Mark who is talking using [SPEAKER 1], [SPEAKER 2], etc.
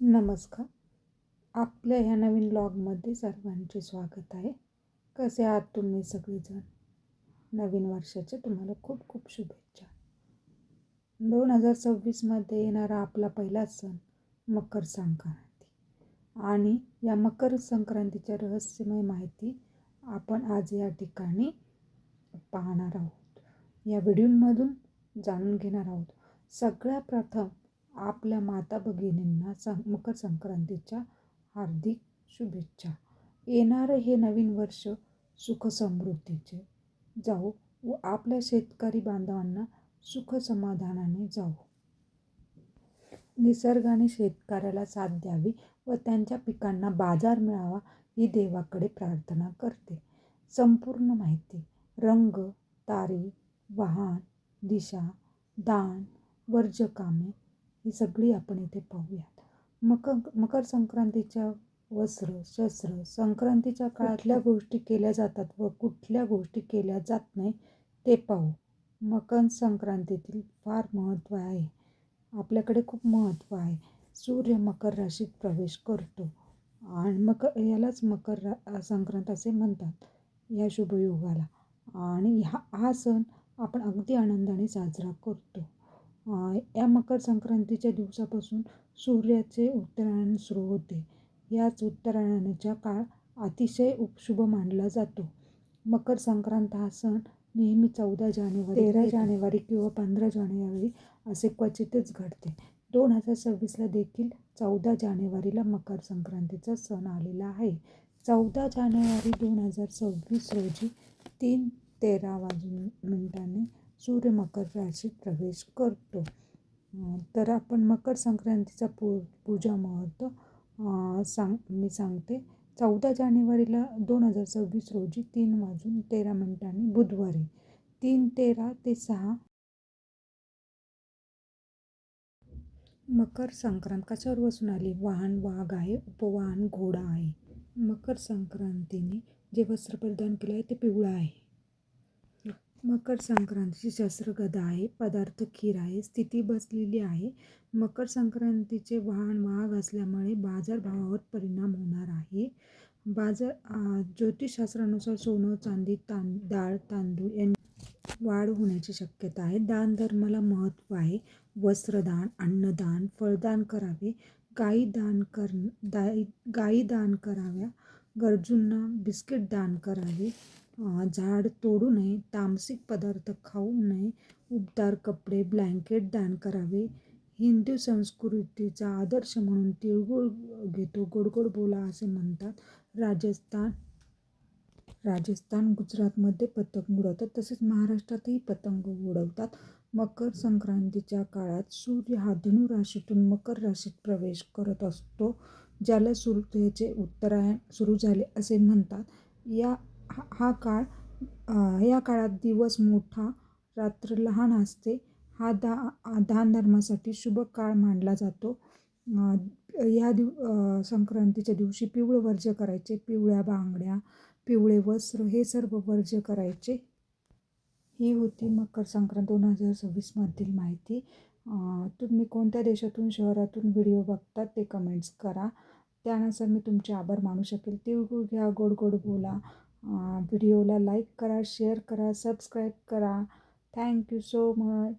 [SPEAKER 1] नमस्कार. आपल्या ह्या नवीन ब्लॉगमध्ये सर्वांचे स्वागत आहे. कसे आहात तुम्ही सगळेजण? नवीन वर्षाच्या तुम्हाला खूप खूप शुभेच्छा. 2026मध्ये येणारा आपला पहिला सण मकर संक्रांती आणि या मकर संक्रांतीच्या रहस्यमय माहिती आपण आज या ठिकाणी पाहणार आहोत. या व्हिडिओमधून जाणून घेणार आहोत. सगळ्यात प्रथम आपल्या माता भगिनींना मकर संक्रांतीच्या हार्दिक शुभेच्छा. येणारे हे नवीन वर्ष सुख समृद्धीचे जाऊ व आपल्या शेतकरी बांधवांना सुख समाधानाने जाऊ. निसर्गाने शेतकऱ्याला साथ द्यावी व त्यांच्या पिकांना बाजार मिळावा ही देवाकडे प्रार्थना करते. संपूर्ण माहिती, रंग, तारीख, वाहन, दिशा, दान, वर्ज्य कामे ही सगळी आपण इथे पाहूयात. मकर संक्रांतीच्या वस्त्र, शस्त्र, संक्रांतीच्या काळातल्या गोष्टी केल्या जातात व कुठल्या गोष्टी केल्या जात नाही ते पाहू. मकर संक्रांतीतील फार महत्त्व आहे. आपल्याकडे खूप महत्त्व आहे. सूर्य मकर राशीत प्रवेश करतो आणि यालाच मकर संक्रांत असे म्हणतात, या शुभयोगाला. आणि हा सण आपण अगदी आनंदाने साजरा करतो. या मकर संक्रांतीच्या दिवसापासून सूर्याचे उत्तरायण सुरू होते. याच उत्तरायणाचा काळ अतिशय शुभ मानला जातो. मकर संक्रांत हा सण नेहमी 14 जानेवारी, 13 जानेवारी किंवा 15 जानेवारी असे क्वचितच घडते. 2026ला देखील 14 जानेवारीला मकर संक्रांतीचा सण आलेला आहे. 14 जानेवारी 2026 रोजी 3:13 सूर्य मकर राशीत प्रवेश करतो. तर आपण मकर संक्रांतीचा पूजा मुहूर्त मी सांगते. 14 जानेवारीला 2026 रोजी 3:13 बुधवारी 3:13 ते 6. मकर संक्रांत कशावर बसून आली? वाहन वाघ आहे, उपवाहन घोडा आहे. मकर संक्रांतीने जे वस्त्र परिधान केले आहे ते पिवळं आहे. मकर संक्रांतीची शस्त्र गदा आहे, पदार्थ खीर आहे, स्थिती बसलेली आहे. मकर संक्रांतीचे वाहन वाघ असल्यामुळे बाजारभावावर परिणाम होणार आहे. ज्योतिषशास्त्रानुसार सोनं, चांदी, डाळ, तांदूळ यांची वाढ होण्याची शक्यता आहे. दान धर्माला महत्त्व आहे. वस्त्रदान, अन्नदान, फळदान करावे, गायी दान कराव्या, गरजूंना बिस्किट दान करावे, झाड तोडू नये, तामसिक पदार्थ खाऊ नये, उबदार कपडे, ब्लँकेट दान करावे. हिंदू संस्कृतीचा आदर्श म्हणून तिळगुळ घेतो, गोड गोड बोला असे म्हणतात. राजस्थान, गुजरातमध्ये पतंग उडवतात, तसेच महाराष्ट्रातही पतंग उडवतात. मकर संक्रांतीच्या काळात सूर्य हा धनु राशीतून मकर राशीत प्रवेश करत असतो, ज्याला सूर्याचे उत्तरायण सुरू झाले असे म्हणतात. या काळात दिवस मोठा, रात्र लहान असते. हा दान धर्मासाठी शुभ काळ मानला जातो. संक्रांतीच्या दिवशी पिवळं वर्ज्य करायचे. पिवळ्या बांगड्या, पिवळे वस्त्र हे सर्व वर्ज्य करायचे. ही होती मकर संक्रांत 2026 मधील माहिती. तुम्ही कोणत्या देशातून, शहरातून व्हिडिओ बघतात ते कमेंट्स करा. त्यानुसार मी तुमचे आभार मानू शकेल. तिळगुळ घ्या, गोड गोड बोला. व्हिडिओला लाईक करा, शेअर करा, सबस्क्राईब करा. Thank you so much.